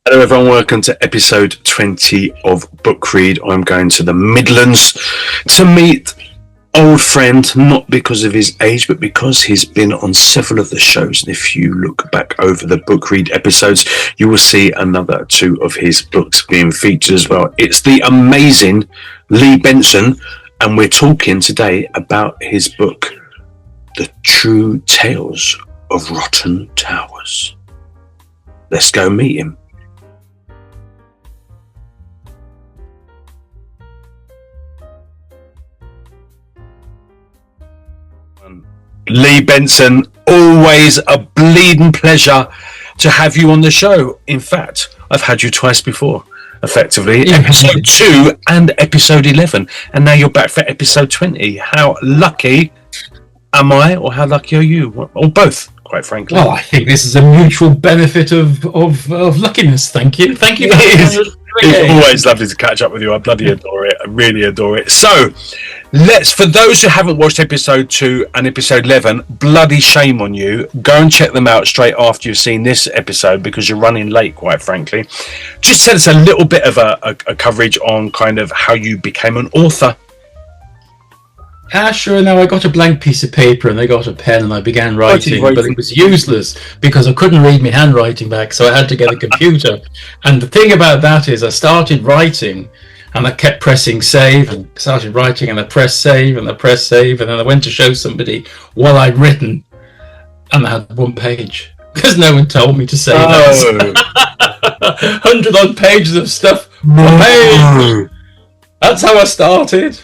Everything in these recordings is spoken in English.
Hello everyone, welcome to episode 20 of Book Read. I'm going to the Midlands to meet old friend, not because of his age, but because he's been on several of the shows. And if you look back over the Book Read episodes, you will see another two of his books being featured as well. It's the amazing LEE Benson, and we're talking today about his book, The True Tales of Rotton Towers. Let's go meet him. LEE Benson, always a bleeding pleasure to have you on the show. In fact, I've had you twice before, effectively, episode 2 and episode 11, and now you're back for episode 20. How lucky am I, or how lucky are you? Or both, quite frankly. Well, I think this is a mutual benefit of luckiness. Thank you. It's always lovely to catch up with you. I bloody adore it. I really adore it. So, for those who haven't watched episode 2 and episode 11, bloody shame on you. Go and check them out straight after you've seen this episode, because you're running late, quite frankly. Just tell us a little bit of a coverage on kind of how you became an author. Sure. Now I got a blank piece of paper and I got a pen and I began writing, but it was useless because I couldn't read my handwriting back, so I had to get a computer. And the thing about that is I started writing and I kept pressing save and started writing and I pressed save and I pressed save, and then I went to show somebody what I'd written and I had one page because no one told me to save it. 100 odd pages of stuff, one page. That's how I started.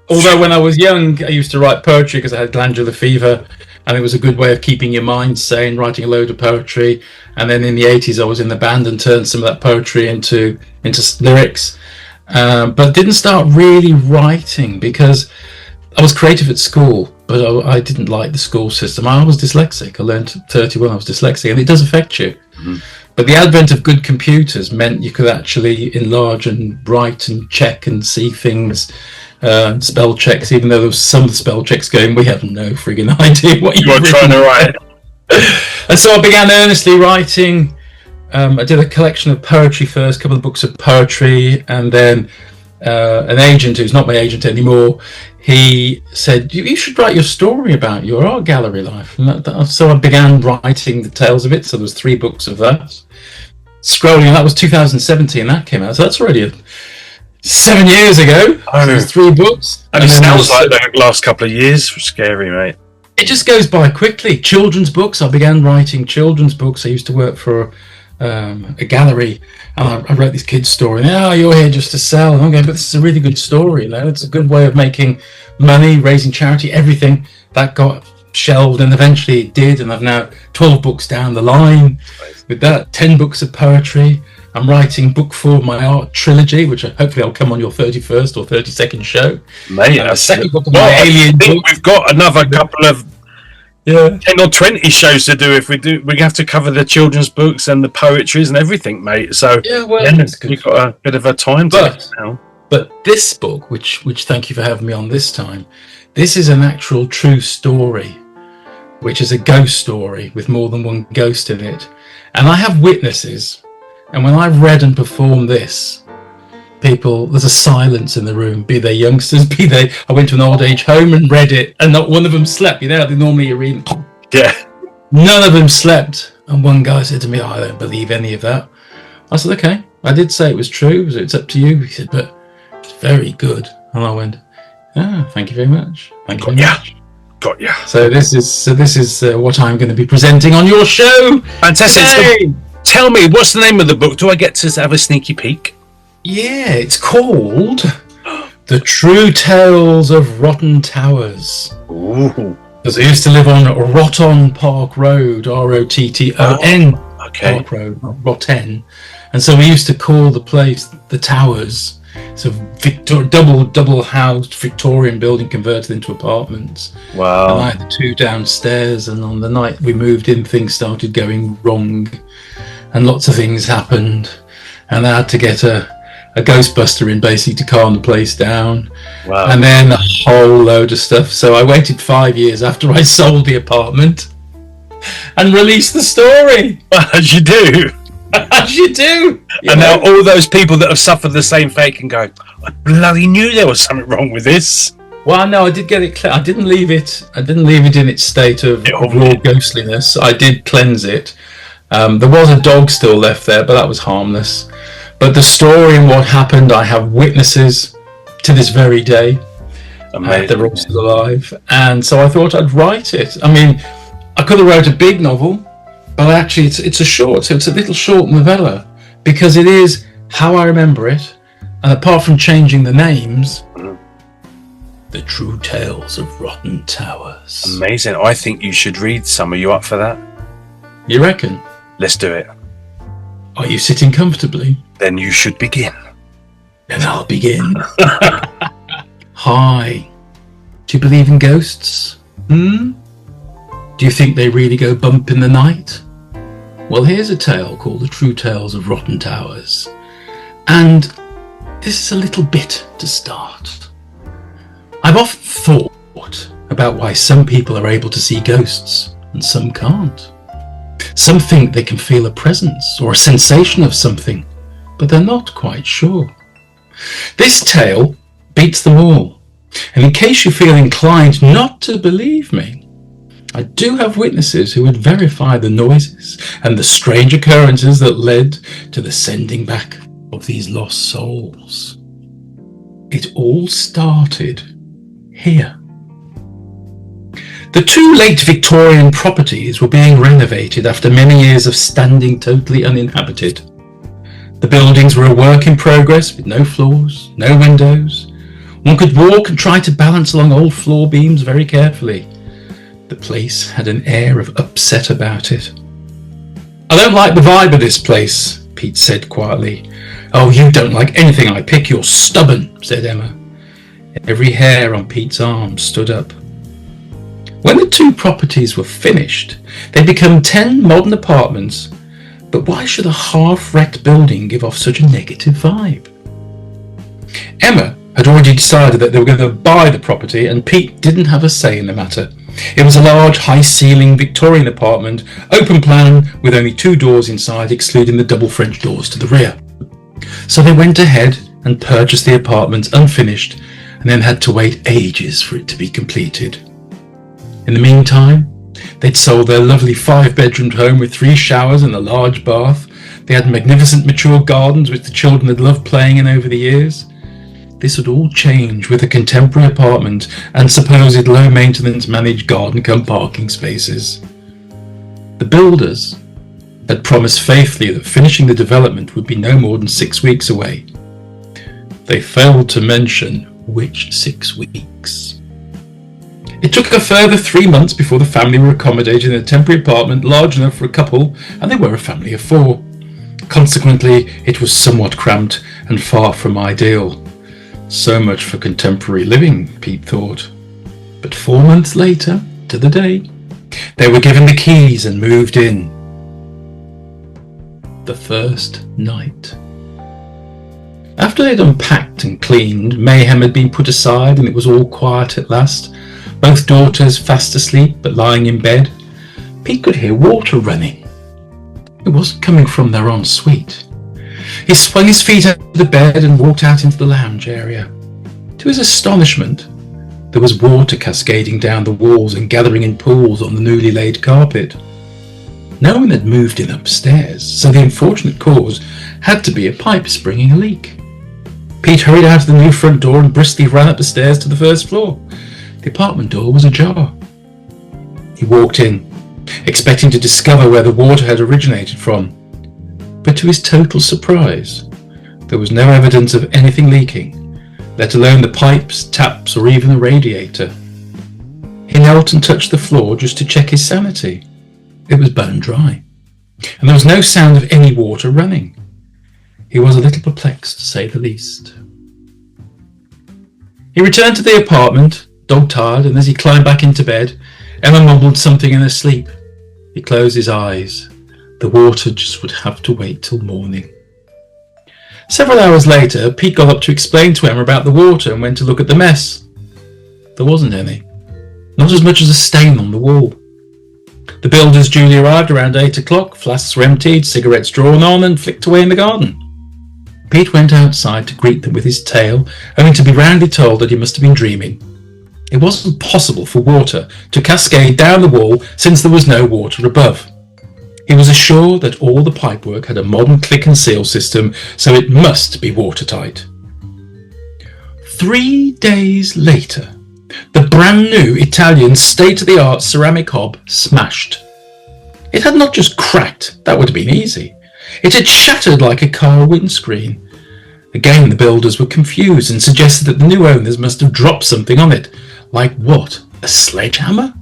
Although when I was young, I used to write poetry because I had glandular fever, and it was a good way of keeping your mind sane, writing a load of poetry. And then in the 80s, I was in the band and turned some of that poetry into lyrics. But didn't start really writing because I was creative at school, but I didn't like the school system. I was dyslexic. I learned at 31 I was dyslexic, and it does affect you. Mm-hmm. But the advent of good computers meant you could actually enlarge and write and check and see things. Spell checks, even though there was some spell checks going, we have no friggin' idea what you were trying to write. And so I began earnestly writing. I did a collection of poetry first, a couple of books of poetry, and then an agent who's not my agent anymore, he said, you should write your story about your art gallery life. And so I began writing the tales of it. So there was 3 books of that. Scrolling, that was 2017 that came out. So that's already 7 years ago. Oh. There's 3 books. And it sounds like the last couple of years were scary, mate. It just goes by quickly. Children's books. I began writing children's books. I used to work for a gallery, and I wrote this kid's story. And, you're here just to sell. And I'm going, but this is a really good story. You know, it's a good way of making money, raising charity, everything. That got shelved, and eventually it did. And I've now 12 books down the line with that, 10 books of poetry. I'm writing book 4 of my art trilogy, which hopefully I'll come on your 31st or 32nd show. Mate, a second book of my alien book. We've got another couple of 10 or 20 shows to do. If we do, we have to cover the children's books and the poetries and everything, mate. So you've got a bit of a time to now. But this book, which thank you for having me on this time, this is an actual true story, which is a ghost story with more than one ghost in it. And I have witnesses. And when I read and performed this, there's a silence in the room, be they youngsters, I went to an old age home and read it, and not one of them slept. You know, they normally are reading. Yeah. None of them slept. And one guy said to me, I don't believe any of that. I said, okay, I did say it was true, so it's up to you. He said, but it's very good. And I went, thank you very much. Thank you very much. Got ya. So this is what I'm going to be presenting on your show. Fantastic. So, tell me, what's the name of the book? Do I get to have a sneaky peek? Yeah, it's called The True Tales of Rotton Towers. Ooh. Because I used to live on Rotton Park Road, Rotton Park Road, Rotton. And so we used to call the place the Towers. It's a double housed Victorian building converted into apartments. Wow. And I had the 2 downstairs, and on the night we moved in, things started going wrong. And lots of things happened, and I had to get a Ghostbuster in basically to calm the place down. Wow. And then a whole load of stuff. So I waited 5 years after I sold the apartment and released the story. As you do. As you do. And now all those people that have suffered the same fate can go, I bloody knew there was something wrong with this. Well, no, I did get it. I didn't leave it in its state of raw ghostliness. I did cleanse it. There was a dog still left there, but that was harmless. But the story and what happened, I have witnesses to this very day. They're all still alive. And so I thought I'd write it. I mean, I could have wrote a big novel, but actually it's a little short novella, because it is how I remember it. And apart from changing the names, the true tales of Rotton Towers. Amazing. I think you should read some. Are you up for that? You reckon? Let's do it. Are you sitting comfortably? Then you should begin. Then I'll begin. Hi. Do you believe in ghosts? Do you think they really go bump in the night? Well, here's a tale called The True Tales of Rotton Towers. And this is a little bit to start. I've often thought about why some people are able to see ghosts and some can't. Some think they can feel a presence or a sensation of something, but they're not quite sure. This tale beats them all. And in case you feel inclined not to believe me, I do have witnesses who would verify the noises and the strange occurrences that led to the sending back of these lost souls. It all started here. The two late Victorian properties were being renovated after many years of standing totally uninhabited. The buildings were a work in progress with no floors, no windows. One could walk and try to balance along old floor beams very carefully. The place had an air of upset about it. I don't like the vibe of this place, Pete said quietly. Oh, you don't like anything I pick, you're stubborn, said Emma. Every hair on Pete's arm stood up. When the two properties were finished, they'd become 10 modern apartments. But why should a half-wrecked building give off such a negative vibe? Emma had already decided that they were going to buy the property, and Pete didn't have a say in the matter. It was a large, high-ceiling Victorian apartment, open plan, with only 2 doors inside, excluding the double French doors to the rear. So they went ahead and purchased the apartment unfinished, and then had to wait ages for it to be completed. In the meantime, they'd sold their lovely 5-bedroomed home with 3 showers and a large bath. They had magnificent mature gardens which the children had loved playing in over the years. This would all change with a contemporary apartment and supposed low-maintenance managed garden-cum parking spaces. The builders had promised faithfully that finishing the development would be no more than 6 weeks away. They failed to mention which 6 weeks. It took a further 3 months before the family were accommodated in a temporary apartment large enough for a couple, and they were a family of 4. Consequently, it was somewhat cramped and far from ideal. So much for contemporary living, Pete thought. But 4 months later, to the day, they were given the keys and moved in. The first night. After they'd unpacked and cleaned, mayhem had been put aside and it was all quiet at last. Both daughters fast asleep but lying in bed. Pete could hear water running. It wasn't coming from their ensuite. He swung his feet out of the bed and walked out into the lounge area. To his astonishment, there was water cascading down the walls and gathering in pools on the newly laid carpet. No one had moved in upstairs, so the unfortunate cause had to be a pipe springing a leak. Pete hurried out of the new front door and briskly ran up the stairs to the first floor. The apartment door was ajar. He walked in, expecting to discover where the water had originated from. But to his total surprise, there was no evidence of anything leaking, let alone the pipes, taps, or even the radiator. He knelt and touched the floor just to check his sanity. It was bone dry, and there was no sound of any water running. He was a little perplexed, to say the least. He returned to the apartment, dog-tired, and as he climbed back into bed, Emma mumbled something in her sleep. He closed his eyes. The water just would have to wait till morning. Several hours later, Pete got up to explain to Emma about the water and went to look at the mess. There wasn't any. Not as much as a stain on the wall. The builders duly arrived around 8 o'clock, flasks were emptied, cigarettes drawn on and flicked away in the garden. Pete went outside to greet them with his tail, only to be roundly told that he must have been dreaming. It wasn't possible for water to cascade down the wall since there was no water above. He was assured that all the pipework had a modern click and seal system, so it must be watertight. 3 days later, the brand new Italian state-of-the-art ceramic hob smashed. It had not just cracked, that would have been easy. It had shattered like a car windscreen. Again the builders were confused and suggested that the new owners must have dropped something on it. Like what? A sledgehammer?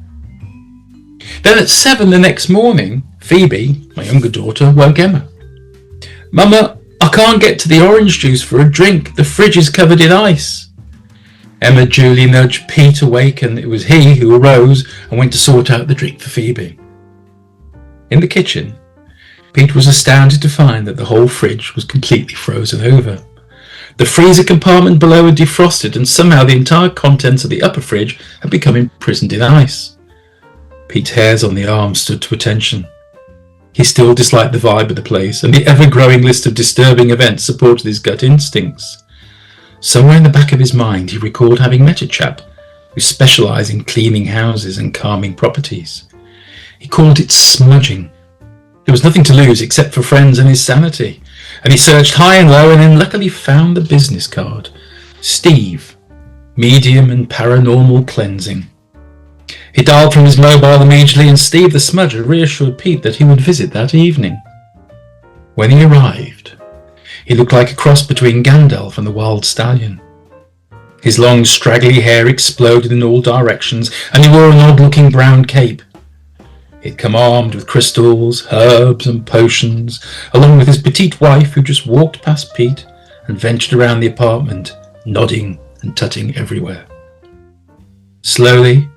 Then at 7 the next morning, Phoebe, my younger daughter, woke Emma. "Mama, I can't get to the orange juice for a drink. The fridge is covered in ice." Emma duly nudged Pete awake, and it was he who arose and went to sort out the drink for Phoebe. In the kitchen, Pete was astounded to find that the whole fridge was completely frozen over. The freezer compartment below had defrosted, and somehow the entire contents of the upper fridge had become imprisoned in ice. Pete's hairs on the arm stood to attention. He still disliked the vibe of the place, and the ever-growing list of disturbing events supported his gut instincts. Somewhere in the back of his mind he recalled having met a chap who specialised in cleaning houses and calming properties. He called it smudging. There was nothing to lose except for friends and his sanity, and he searched high and low and then luckily found the business card. Steve, medium and paranormal cleansing. He dialed from his mobile immediately, and Steve the smudger reassured Pete that he would visit that evening. When he arrived, he looked like a cross between Gandalf and the Wild Stallion. His long straggly hair exploded in all directions, and he wore an odd-looking brown cape. He'd come armed with crystals, herbs and potions, along with his petite wife who just walked past Pete and ventured around the apartment, nodding and tutting everywhere. Slowly,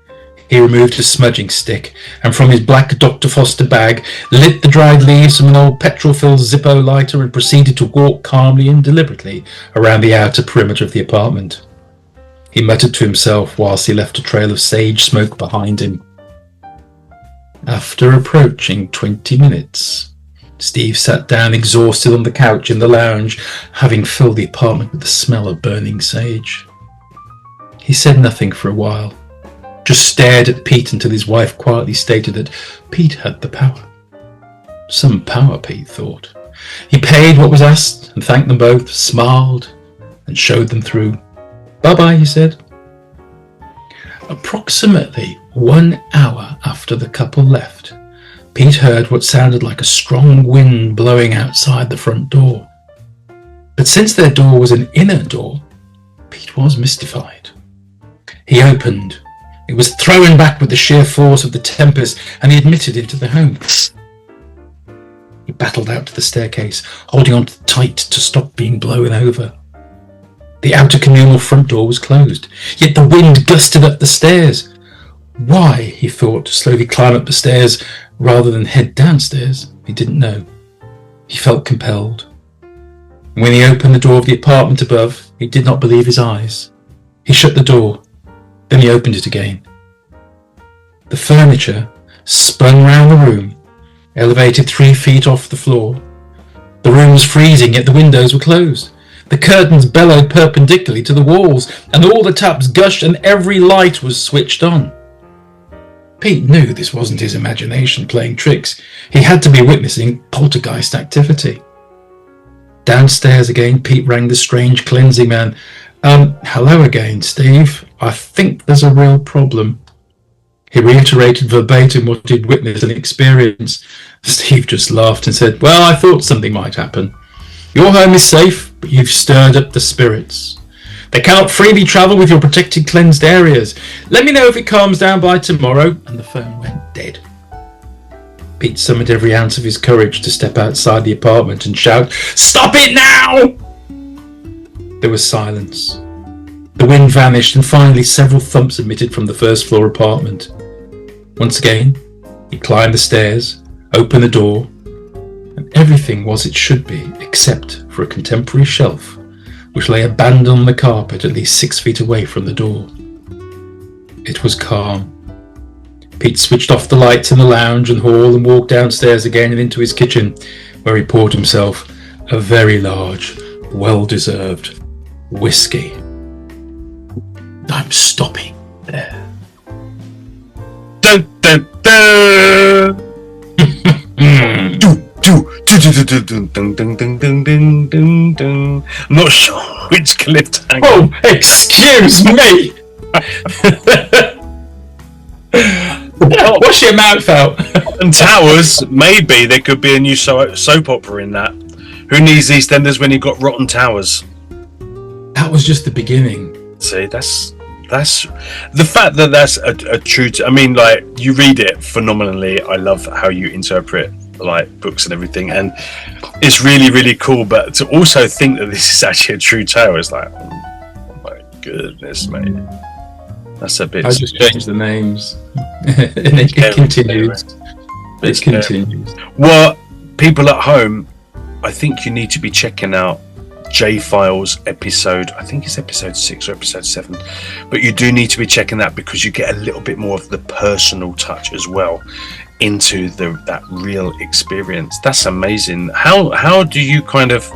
he removed his smudging stick and from his black Dr. Foster bag lit the dried leaves from an old petrol-filled Zippo lighter and proceeded to walk calmly and deliberately around the outer perimeter of the apartment. He muttered to himself whilst he left a trail of sage smoke behind him. After approaching 20 minutes, Steve sat down exhausted on the couch in the lounge, having filled the apartment with the smell of burning sage. He said nothing for a while, just stared at Pete until his wife quietly stated that Pete had the power. Some power, Pete thought. He paid what was asked and thanked them both, smiled and showed them through. "Bye-bye," he said. Approximately 1 hour after the couple left, Pete heard what sounded like a strong wind blowing outside the front door. But since their door was an inner door, Pete was mystified. He opened. It was thrown back with the sheer force of the tempest, and he admitted into the home. He battled out to the staircase, holding on tight to stop being blown over. The outer communal front door was closed, yet the wind gusted up the stairs. Why, he thought, to slowly climb up the stairs rather than head downstairs? He didn't know. He felt compelled. When he opened the door of the apartment above, he did not believe his eyes. He shut the door. Then he opened it again. The furniture spun round the room, elevated 3 feet off the floor. The room was freezing, yet the windows were closed. The curtains bellowed perpendicularly to the walls, and all the taps gushed, and every light was switched on. Pete knew this wasn't his imagination playing tricks. He had to be witnessing poltergeist activity. Downstairs again, Pete rang the strange cleansing man. Hello again, Steve. I think there's a real problem." He reiterated verbatim what he'd witnessed and experienced. Steve just laughed and said, "Well, I thought something might happen. Your home is safe, but you've stirred up the spirits. They cannot freely travel with your protected cleansed areas. Let me know if it calms down by tomorrow." And the phone went dead. Pete summoned every ounce of his courage to step outside the apartment and shout, "Stop it now!" There was silence. The wind vanished, and finally several thumps emitted from the first floor apartment. Once again, he climbed the stairs, opened the door, and everything was it should be, except for a contemporary shelf, which lay abandoned on the carpet at least 6 feet away from the door. It was calm. Pete switched off the lights in the lounge and hall and walked downstairs again and into his kitchen, where he poured himself a very large, well-deserved whiskey. I'm stopping there. Dun, dun, dun. I'm not sure which clip to Oh, excuse me! Wash your mouth out. And Towers, maybe there could be a new soap opera in that. Who needs EastEnders when you got Rotten Towers? That was just the beginning. See, that's the fact that that's a true. I mean, like, you read it phenomenally. I love how you interpret like books and everything, and it's really, really cool. But to also think that this is actually a true tale is like, oh my goodness, mate. That's a bit. I just changed the names, and it continues. It continues. Well, people at home, I think you need to be checking out J-Files episode, I think it's episode 6 or episode 7, but you do need to be checking that because you get a little bit more of the personal touch as well into that real experience. That's amazing. How do you kind of,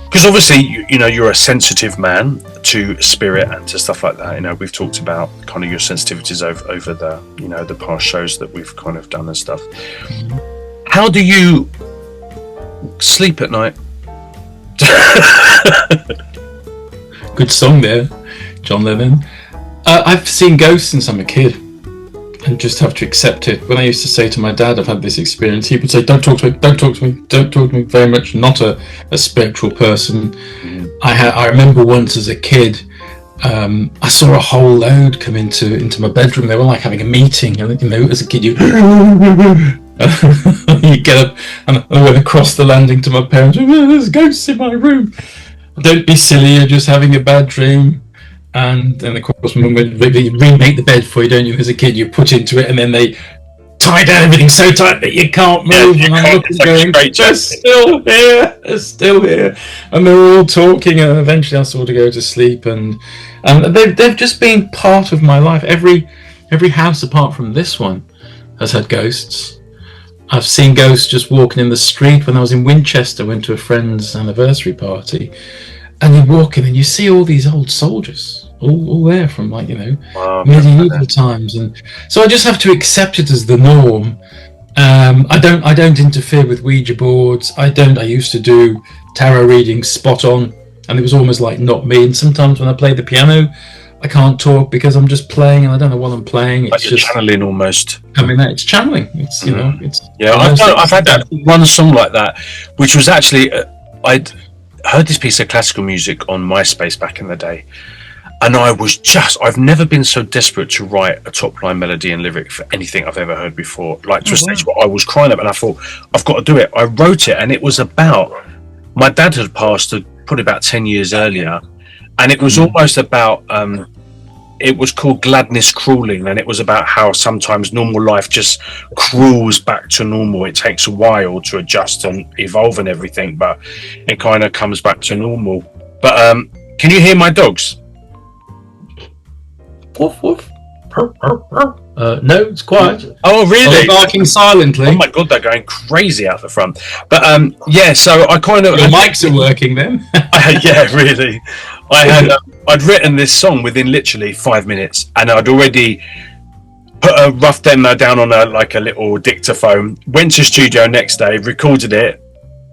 because obviously you know you're a sensitive man to spirit and to stuff like that. You know, we've talked about kind of your sensitivities over the, you know, the past shows that we've kind of done and stuff. How do you sleep at night? Good song there, John Lennon. I've seen ghosts since I'm a kid and just have to accept it. When I used to say to my dad I've had this experience, he would say, don't talk to me, don't talk to me, don't talk to me. Very much not a spectral person. I remember once as a kid, I saw a whole load come into my bedroom. They were like having a meeting, and you know, as a kid you you get up and I went across the landing to my parents. There's ghosts in my room. Don't be silly, you're just having a bad dream. And then of course when they remake the bed for you, don't you? As a kid you put into it and then they tie down everything so tight that you can't move. Yeah, and I'm looking going, they're still here, and they're all talking, and eventually I sort of go to sleep, and they've just been part of my life. Every house apart from this one has had ghosts. I've seen ghosts just walking in the street. When I was in Winchester, went to a friend's anniversary party, and you walk in and you see all these old soldiers, all there from, like, you know, medieval times, and so I just have to accept it as the norm. I don't interfere with Ouija boards. I used to do tarot readings spot on, and it was almost like not me. And sometimes when I play the piano, I can't talk because I'm just playing and I don't know what I'm playing. It's like you're just channeling almost. I mean, it's channeling. It's, you know, it's. Yeah, I've had that one song like that, which was actually I'd heard this piece of classical music on MySpace back in the day, and I've never been so desperate to write a top line melody and lyric for anything I've ever heard before. Like, to a stage where I was crying up, and I thought, I've got to do it. I wrote it, and it was about, my dad had passed probably about 10 years earlier, and it was almost about it was called Gladness Crawling, and it was about how sometimes normal life just crawls back to normal. It takes a while to adjust and evolve and everything, but it kind of comes back to normal. But can you hear my dogs? Woof woof. No, it's quiet. Oh, really? They're barking silently. Oh my god, they're going crazy out the front. But yeah, so I kind of... Your mics are working then. Yeah, really. I'd written this song within literally 5 minutes, and I'd already put a rough demo down on a little dictaphone, went to studio next day, recorded it,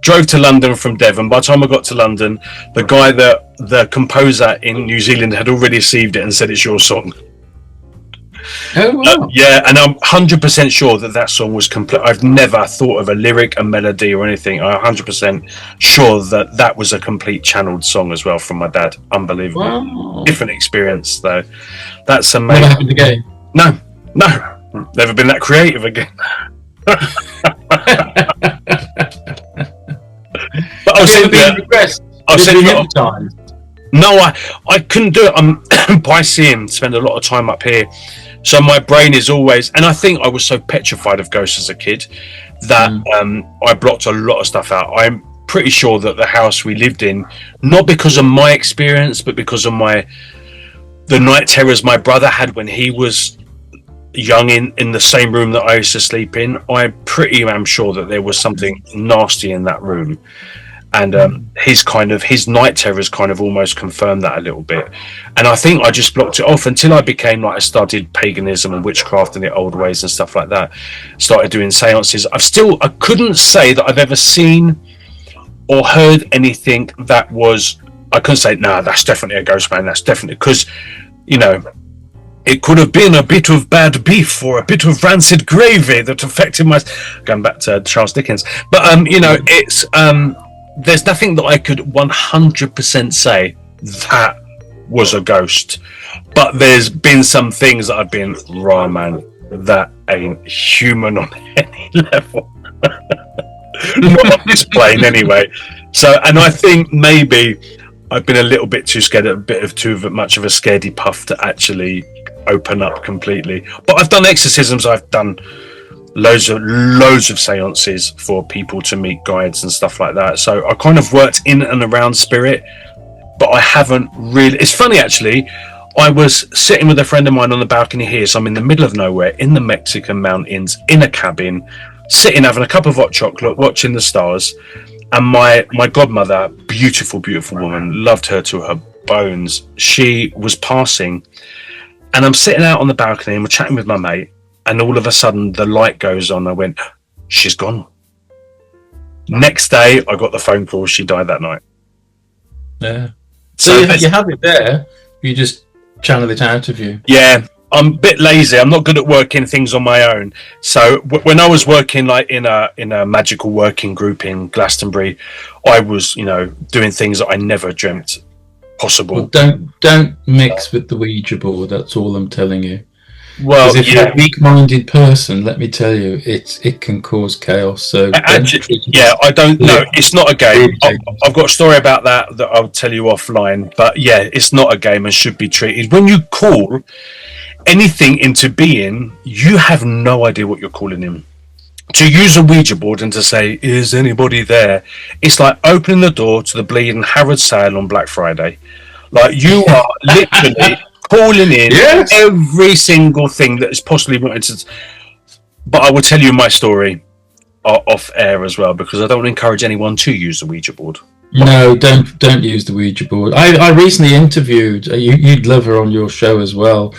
drove to London from Devon. By the time I got to London, the composer in New Zealand had already received it and said, it's your song. Oh, wow. Yeah, and I'm 100% sure that song was complete. I've never thought of a lyric, a melody, or anything. I'm 100% sure that was a complete channeled song as well from my dad. Unbelievable. Wow. Different experience, though. That's amazing. Never happened again? No. Never been that creative again. But I've seen it times. No, I couldn't do it. I'm Piscean, spend a lot of time up here, so my brain is always, and I think I was so petrified of ghosts as a kid that I blocked a lot of stuff out. I'm pretty sure that the house we lived in, not because of my experience, but because of the night terrors my brother had when he was young in the same room that I used to sleep in, I pretty am sure that there was something nasty in that room. And his night terrors kind of almost confirmed that a little bit. And I think I just blocked it off until I became like, I started paganism and witchcraft in the old ways and stuff like that. Started doing seances. I couldn't say that I've ever seen or heard anything that was, I couldn't say, nah, that's definitely a ghost, man. That's definitely, because, you know, it could have been a bit of bad beef or a bit of rancid gravy that affected my, going back to Charles Dickens. But, you know, it's, there's nothing that I could 100% say that was a ghost, but there's been some things that I've been, right, man, that ain't human on any level. Not on this plane anyway. So, and I think maybe I've been a little bit too scared, a bit of too much of a scaredy puff to actually open up completely. But I've done exorcisms, I've done loads of seances for people to meet guides and stuff like that. So I kind of worked in and around spirit, but I haven't really. It's funny actually, I was sitting with a friend of mine on the balcony here, so I'm in the middle of nowhere in the Mexican mountains in a cabin, sitting having a cup of hot chocolate, watching the stars, and my godmother, beautiful woman, loved her to her bones, she was passing, and I'm sitting out on the balcony and we're chatting with my mate, and all of a sudden the light goes on. I went, she's gone. Next day I got the phone call, she died that night. Yeah. So you have it there, you just channel it out of you. Yeah, I'm a bit lazy. I'm not good at working things on my own. So when I was working like in a magical working group in Glastonbury, I was, you know, doing things that I never dreamt possible. Well, don't mix with the Ouija board. That's all I'm telling you. Well, if you're a weak-minded person, let me tell you, it can cause chaos. So actually, yeah, I don't know. It's not a game. I've got a story about that I'll tell you offline. But yeah, it's not a game and should be treated. When you call anything into being, you have no idea what you're calling him. To use a Ouija board and to say, is anybody there? It's like opening the door to the bleeding Harrods sale on Black Friday. Like, you are literally calling in every single thing that is possibly wanted to. But I will tell you my story off air as well, because I don't encourage anyone to use the Ouija board. No, don't use the Ouija board. I recently interviewed, you'd love her on your show as well,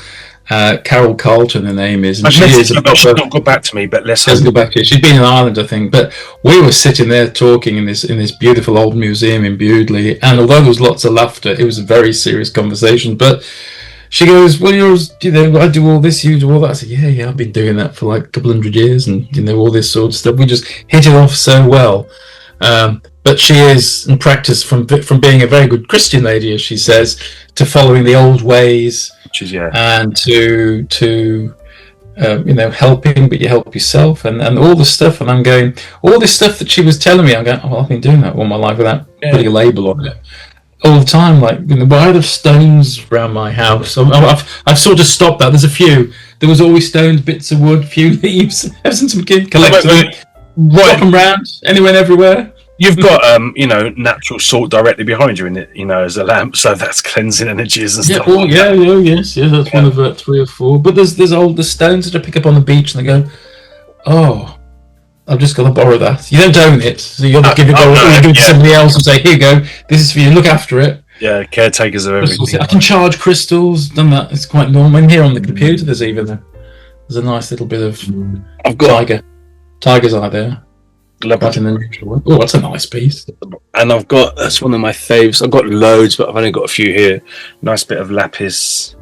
Carol Carlton, her name is. And she's not got back to me, but let's go back to it. She's been in Ireland, I think. But we were sitting there talking in this beautiful old museum in Bewdley, and although there was lots of laughter, it was a very serious conversation. But she goes, well, I do all this, you do all that. I said, yeah, I've been doing that for like a couple 100 years, and all this sort of stuff. We just hit it off so well. But she is in practice from being a very good Christian lady, as she says, to following the old ways, and to helping, but you help yourself, and all the stuff. And I'm going, all this stuff that she was telling me, I'm going, I've been doing that all my life without putting a label on it. All the time, like, why are there stones around my house? I've sort of stopped that. There's a few. There was always stones, bits of wood, few leaves. Ever since we collected them, rock them round, anywhere and everywhere. You've got natural salt directly behind you in it, as a lamp, so that's cleansing energies and stuff. Yes, that's one of 3 or 4. But there's the stones that I pick up on the beach, and they go, oh, I've just got to borrow that. You don't own it, so you got to give it to somebody else and say, here you go, this is for you, look after it. Yeah, caretakers of everything. I can charge crystals, done that, it's quite normal. And here on the computer, there's a nice little bit of tiger's eye there. Right in the neutral. Oh, that's a nice piece. And that's one of my faves. I've got loads, but I've only got a few here. Nice bit of lapis.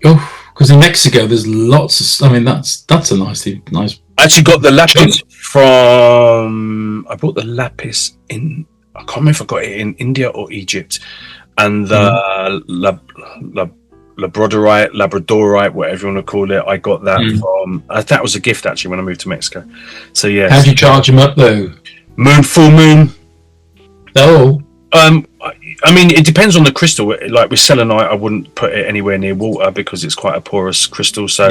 Oh, because in Mexico there's lots of. I mean, that's a nice. I actually got the lapis from. I bought the lapis in. I can't remember if I got it in India or Egypt, and the Labradorite, whatever you want to call it. I got that from. That was a gift actually when I moved to Mexico. So yeah. How do you charge them up though? Full moon. Oh. I mean, it depends on the crystal. Like with selenite, I wouldn't put it anywhere near water because it's quite a porous crystal. So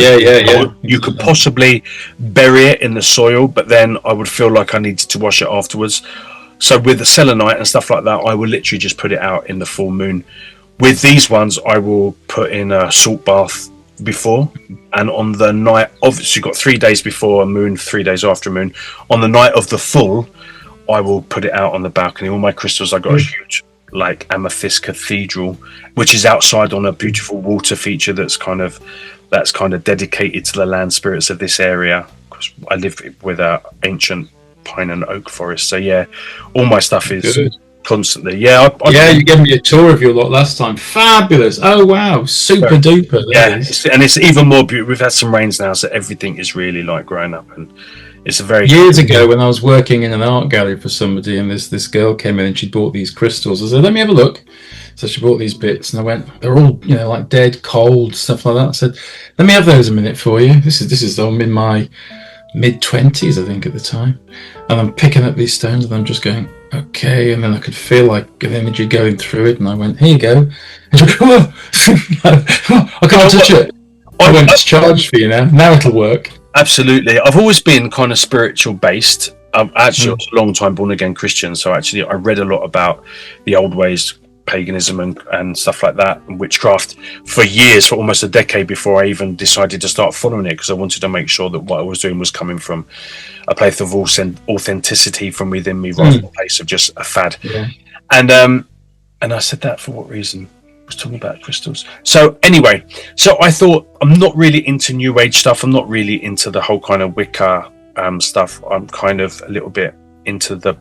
you could possibly bury it in the soil, but then I would feel like I needed to wash it afterwards. So with the selenite and stuff like that, I will literally just put it out in the full moon. With these ones, I will put in a salt bath before, and on the night of, so you've got 3 days before a moon, 3 days after a moon. On the night of the full, I will put it out on the balcony. All my crystals, I got a huge like amethyst cathedral, which is outside on a beautiful water feature that's kind of dedicated to the land spirits of this area, because I live with a ancient pine and oak forest. So yeah, all my stuff is good. Constantly. Yeah, you gave me a tour of your lot last time. Fabulous. Oh wow, super duper. Yeah, and it's even more beautiful. We've had some rains now, so everything is really like growing up, and it's a very years ago when I was working in an art gallery for somebody, and this girl came in and she bought these crystals. I said, let me have a look. So she bought these bits, and I went, they're all, you know, like dead, cold, stuff like that. I said, let me have those a minute for you. This is I'm in my mid-20s, I think, at the time, and I'm picking up these stones, and I'm just going, okay, and then I could feel like an energy going through it, and I went, here you go. And she went, oh, I can't touch it. I went, it's charged for you now. Now it'll work. Absolutely. I've always been kind of spiritual based. Actually, I was a long time born again Christian, so actually I read a lot about the old ways, paganism and stuff like that, and witchcraft for years, for almost a decade before I even decided to start following it, because I wanted to make sure that what I was doing was coming from a place of authenticity from within me, rather than a place of just a fad. Yeah. And I said that for what reason? Was talking about crystals. So anyway, so I thought, I'm not really into new age stuff, I'm not really into the whole kind of Wicca stuff. I'm kind of a little bit into the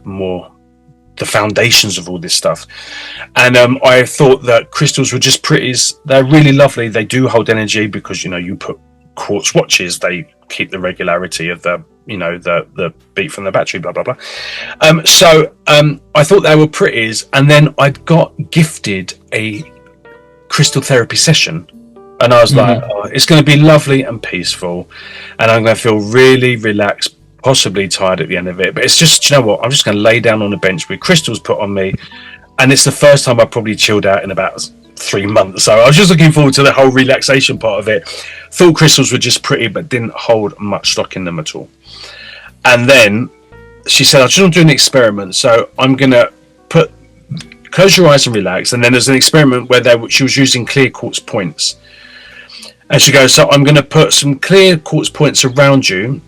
foundations of all this stuff, and I thought that crystals were just pretty. They're really lovely. They do hold energy, because you put quartz watches, they keep the regularity of the the beat from the battery, blah blah blah. So I thought they were pretties, and then I got gifted a crystal therapy session, and I was like, oh, it's going to be lovely and peaceful, and I'm going to feel really relaxed, possibly tired at the end of it, but it's just, what, I'm just going to lay down on the bench with crystals put on me, and it's the first time I probably chilled out in about 3 months. So I was just looking forward to the whole relaxation part of it. Thought crystals were just pretty, but didn't hold much stock in them at all. And then she said, I just want to do an experiment, so I'm going to close your eyes and relax. And then there's an experiment where she was using clear quartz points, and she goes, so I'm going to put some clear quartz points around you,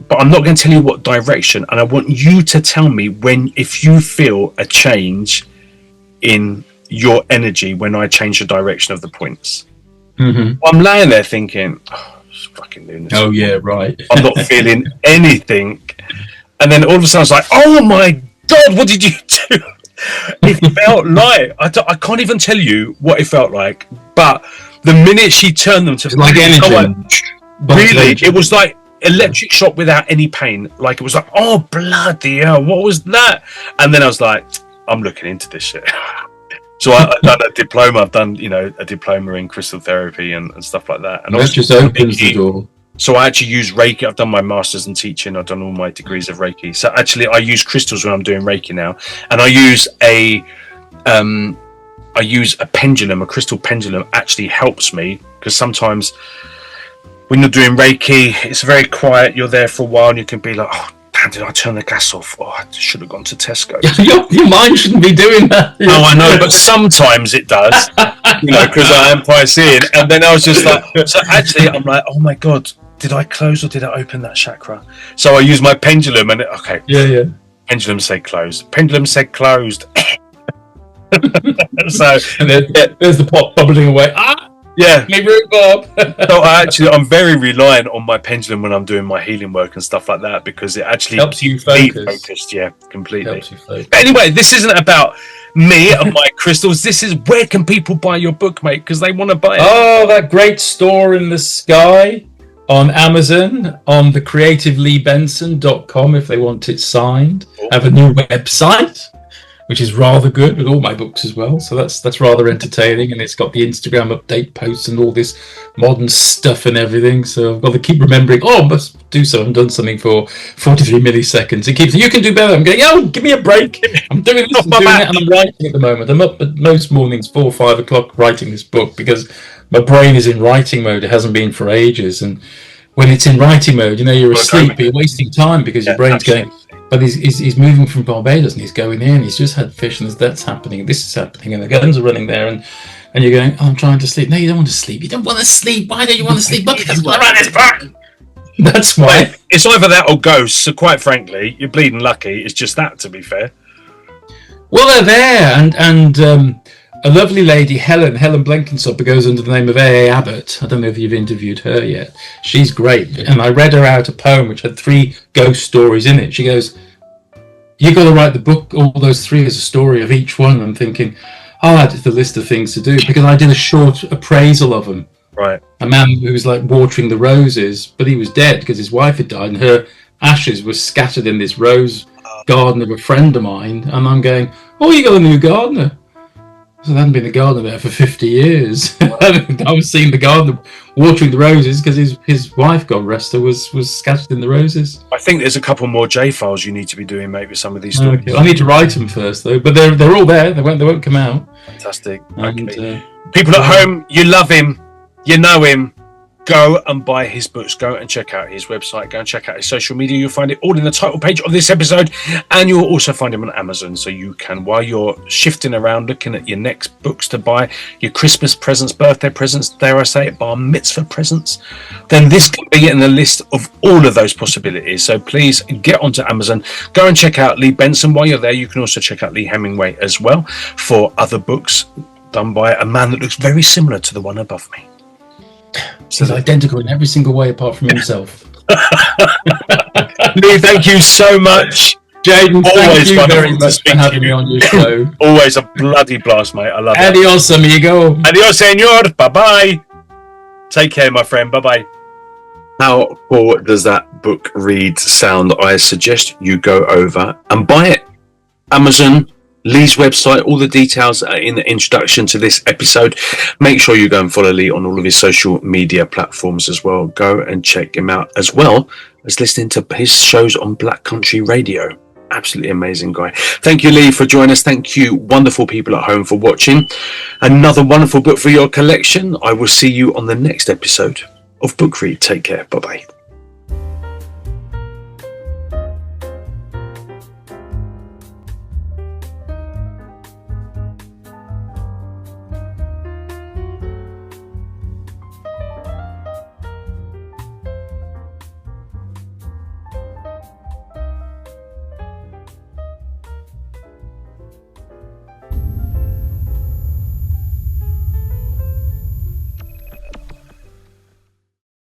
but I'm not going to tell you what direction, and I want you to tell me if you feel a change in your energy when I change the direction of the points. I'm laying there thinking, it's fucking lunatic. Oh yeah, right. I'm not feeling anything, and then all of a sudden I was like, oh my god, what did you do? It felt like, I can't even tell you what it felt like, but the minute she turned them to like energy, really, it was like electric shock without any pain. Like, it was like, oh bloody hell, what was that? And then I was like, I'm looking into this shit. So I've done a diploma. I've done a diploma in crystal therapy and stuff like that. And that just opens the door. So I actually use Reiki. I've done my master's in teaching. I've done all my degrees of Reiki. So actually I use crystals when I'm doing Reiki now, and I use a pendulum. A crystal pendulum actually helps me, because sometimes when you're doing Reiki, it's very quiet. You're there for a while, and you can be like, oh, damn, did I turn the gas off? Oh, I should have gone to Tesco. Your mind shouldn't be doing that. No, I know, but sometimes it does, because I am Piscean. And then I was just like, so actually, I'm like, oh my God, did I close or did I open that chakra? So I use my pendulum, and yeah. Pendulum said closed. Pendulum said closed. So and then there's the pot bubbling away. Yeah, make room, Bob. So I'm very reliant on my pendulum when I'm doing my healing work and stuff like that, because it actually helps you focus. Yeah, completely. Helps you focus. But anyway, this isn't about me and my crystals. This is, where can people buy your book, mate? Because they want to buy it. Oh, that great store in the sky on Amazon, on the creativeleebenson.com if they want it signed. Cool. I have a new website, which is rather good, with all my books as well. So that's rather entertaining, and it's got the Instagram update posts and all this modern stuff and everything. So I've got to keep remembering, I must do so. I've done something for 43 milliseconds. It keeps, you can do better. I'm going, give me a break. I'm doing this, I'm doing it, and I'm writing at the moment. I'm up at most mornings, 4 or 5 o'clock, writing this book, because my brain is in writing mode. It hasn't been for ages. And when it's in writing mode, you're asleep, but you're wasting time, because your brain's going, but he's moving from Barbados, and he's going in. He's just had fish, and that's happening, and this is happening, and the guns are running there, and and you're going, oh, I'm trying to sleep. No, you don't want to sleep. You don't want to sleep. Why don't you want to sleep? Because you want to write this book. That's why. It's either that or ghosts. So quite frankly, you're bleeding lucky. It's just that, to be fair. Well, they're there, and a lovely lady, Helen Blenkinsop, goes under the name of A.A. Abbott. I don't know if you've interviewed her yet. She's great. And I read her out a poem which had 3 ghost stories in it. She goes, you got to write the book, all those 3 as a story of each one. I'm thinking, I'll add it to the list of things to do, because I did a short appraisal of them. Right. A man who was like watering the roses, but he was dead because his wife had died, and her ashes were scattered in this rose garden of a friend of mine. And I'm going, oh, you got a new gardener. So there hadn't been a gardener there for 50 years. I was seeing the gardener watering the roses because his wife, God rest her, was scattered in the roses. I think there's a couple more J-files you need to be doing, mate, with some of these stories. Okay. I need to write them first, though. But they're all there. They won't come out. Fantastic. And, okay. People at home, you love him. You know him. Go and buy his books. Go and check out his website. Go and check out his social media. You'll find it all in the title page of this episode. And you'll also find him on Amazon. So you can, while you're shifting around, looking at your next books to buy, your Christmas presents, birthday presents, dare I say it, bar mitzvah presents, then this can be in the list of all of those possibilities. So please get onto Amazon. Go and check out Lee Benson. While you're there, you can also check out Lee Hemingway as well for other books done by a man that looks very similar to the one above me. So he's identical in every single way apart from himself. Lee, thank you so much. Jaden, thank you very much for having me on your show. Always a bloody blast, mate. I love it. Adios, amigo. Adios, senor. Bye-bye. Take care, my friend. Bye-bye. How cool does that book read sound? I suggest you go over and buy it. Amazon, Lee's website, all the details are in the introduction to this episode. Make sure you go and follow Lee on all of his social media platforms as well. Go and check him out, as well as listening to his shows on Black Country Radio. Absolutely amazing guy. Thank you, Lee, for joining us. Thank you, wonderful people at home, for watching. Another wonderful book for your collection. I will see you on the next episode of Book Read. Take care. Bye-bye.